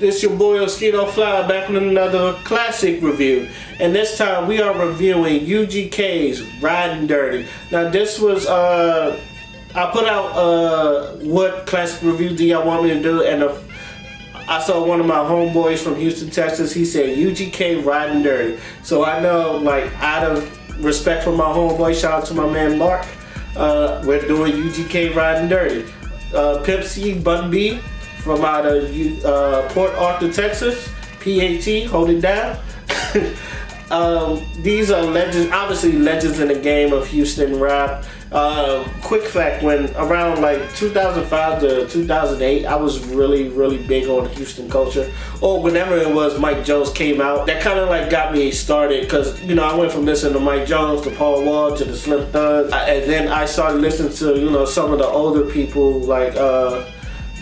This your boy Oscino Fly back with another classic review. And this time we are reviewing UGK's Ridin' Dirty. Now this was, I put out what classic review do y'all want me to do, and I saw one of my homeboys from Houston, Texas. He said UGK Ridin' Dirty. So I know, like, out of respect for my homeboy, shout out to my man Mark, we're doing UGK Ridin' Dirty. Pimp C, Bun B from out of Port Arthur, Texas. PAT, hold it down. These are legends, obviously legends in the game of Houston rap. Quick fact, when around like 2005 to 2008, I was really big on Houston culture. Or whenever it was Mike Jones came out, that kind of like got me started, because you know, I went from listening to Mike Jones to Paul Wall to the Slim Thugs, and then I started listening to, you know, some of the older people like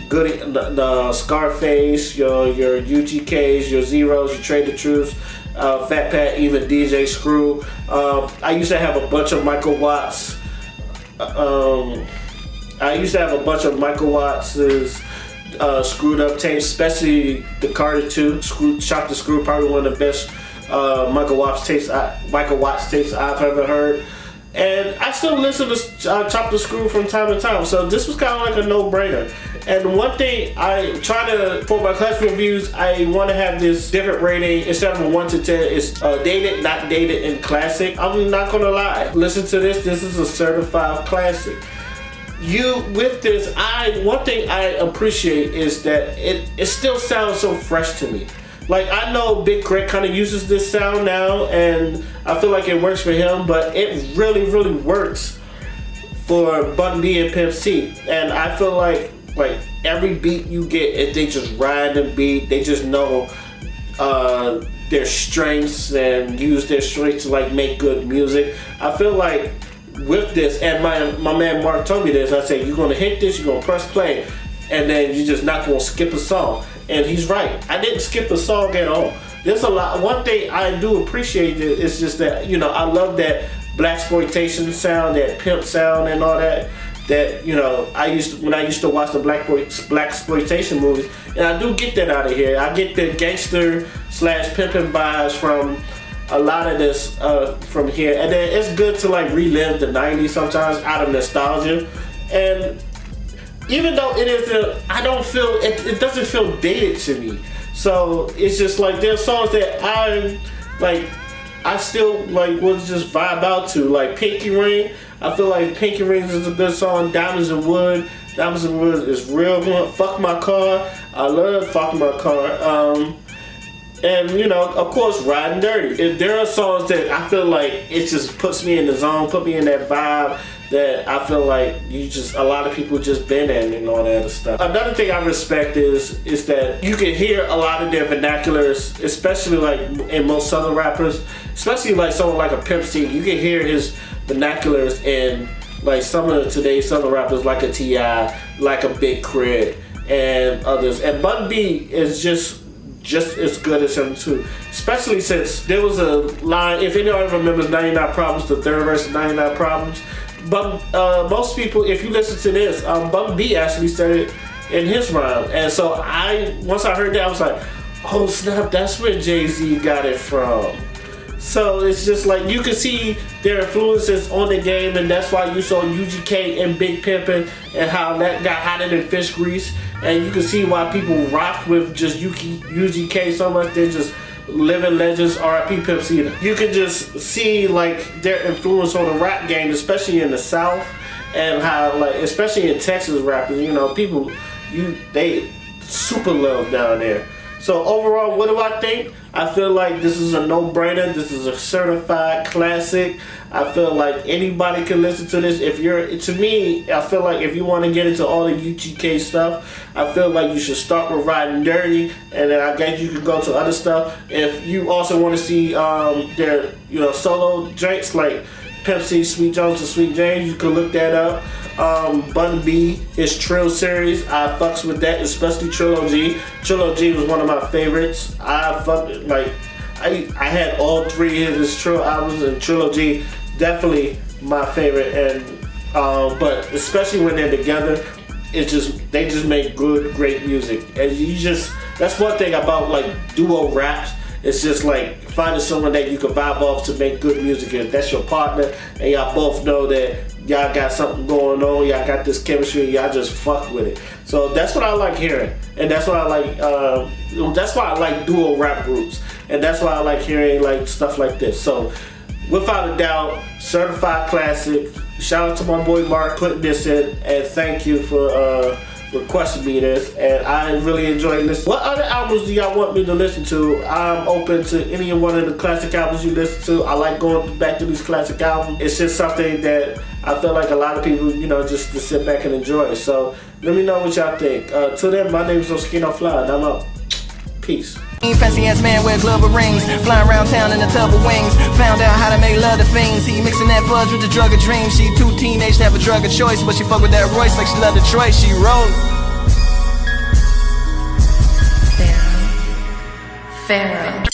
Goody, the Scarface, your UGKs, your Zeros, your Trade the Truths, Fat Pat, even DJ Screw. I used to have a bunch of Michael Watts. I used to have a bunch of Michael Watts' screwed up tapes, especially the Carter 2, Shop the Screw, probably one of the best Michael Watts tapes I've ever heard. And I still listen to Chop the Screw from time to time, so this was kind of like a no-brainer. And one thing I try to, for my classic reviews, I want to have this different rating. Instead of a 1 to 10, it's dated, not dated, and classic. I'm not gonna lie. Listen to this. This is a certified classic. With this, one thing I appreciate is that it still sounds so fresh to me. Like, I know Big Crit kind of uses this sound now, and I feel like it works for him, but it really works for Bun B and Pimp C. And I feel like every beat you get, if they just ride the beat, they just know their strengths and use their strengths to like make good music. I feel like with this, and my man Mark told me this, I said, you're gonna hit this, you're gonna press play, and then you're just not gonna skip a song. And he's right. I didn't skip a song at all. There's a lot. One thing I do appreciate is just that, you know, I love that blaxploitation sound, that pimp sound, and all that. That, you know, when I used to watch the blaxploitation movies, and I do get that out of here. I get the gangster / pimping vibes from a lot of this from here, and then it's good to like relive the '90s sometimes out of nostalgia. And even though it is, I don't feel it doesn't feel dated to me. So it's just like there's songs that I still like would just vibe out to, like Pinky Ring. I feel like Pinky Rings is a good song. Diamonds and Wood is real good. Fuck My Car, I love Fuck My Car. And you know, of course, Ridin' Dirty. If there are songs that I feel like it just puts me in the zone, put me in that vibe, that I feel like a lot of people just been in and all that other stuff. Another thing I respect is that you can hear a lot of their vernaculars, especially like in most Southern rappers, especially like someone like a Pimp C. You can hear his vernaculars in like some of today's Southern rappers, like a T.I., like a Big Crit, and others. And Bun B is just as good as him too. Especially since there was a line, if anyone remembers 99 Problems, the third verse of 99 Problems. But most people, if you listen to this, Bun B actually said it in his rhyme. And so once I heard that, I was like, oh snap, that's where Jay-Z got it from. So it's just like, you can see their influences on the game, and that's why you saw UGK and Big Pimpin' and how that got hotter than fish grease. And you can see why people rock with just UGK so much. They're just living legends. R.I.P. Pimp C. You can just see like their influence on the rap game, especially in the South, and how like, especially in Texas rappers, you know, people, they super love down there. So overall, what do I think? I feel like this is a no-brainer. This is a certified classic. I feel like anybody can listen to this. To me, I feel like if you want to get into all the UGK stuff, I feel like you should start with Ridin' Dirty, and then I guess you can go to other stuff. If you also want to see their, you know, solo joints like Pimp C, Sweet Jones, and Sweet James, you can look that up. Bun B, his Trill series, I fucks with that, especially Trilogy. Trilogy was one of my favorites. I had all 3 of his Trill albums, and Trilogy definitely my favorite. And but especially when they're together, they just make great music. And That's one thing about like duo raps. It's just like finding someone that you can vibe off to make good music. If that's your partner and y'all both know that y'all got something going on, y'all got this chemistry, y'all just fuck with it. So that's what I like hearing, and that's why I like. That's why I like duo rap groups, and that's why I like hearing like stuff like this. So without a doubt, certified classic. Shout out to my boy Mark putting this in, and thank you for requesting me this, and I really enjoyed this. What other albums do y'all want me to listen to? I'm open to any one of the classic albums you listen to. I like going back to these classic albums. It's just something that I feel like a lot of people, you know, just to sit back and enjoy. So let me know what y'all think. Till then, my name is Oscino Fly, and I'm out. Peace. Fancy ass man wear glove of rings, flying around town in a tub of wings. Found out how to make love to fiends. He mixing that fudge with the drug of dreams. She too teenage to have a drug of choice, but she fuck with that Royce like she love Detroit. She roll. Pharaoh.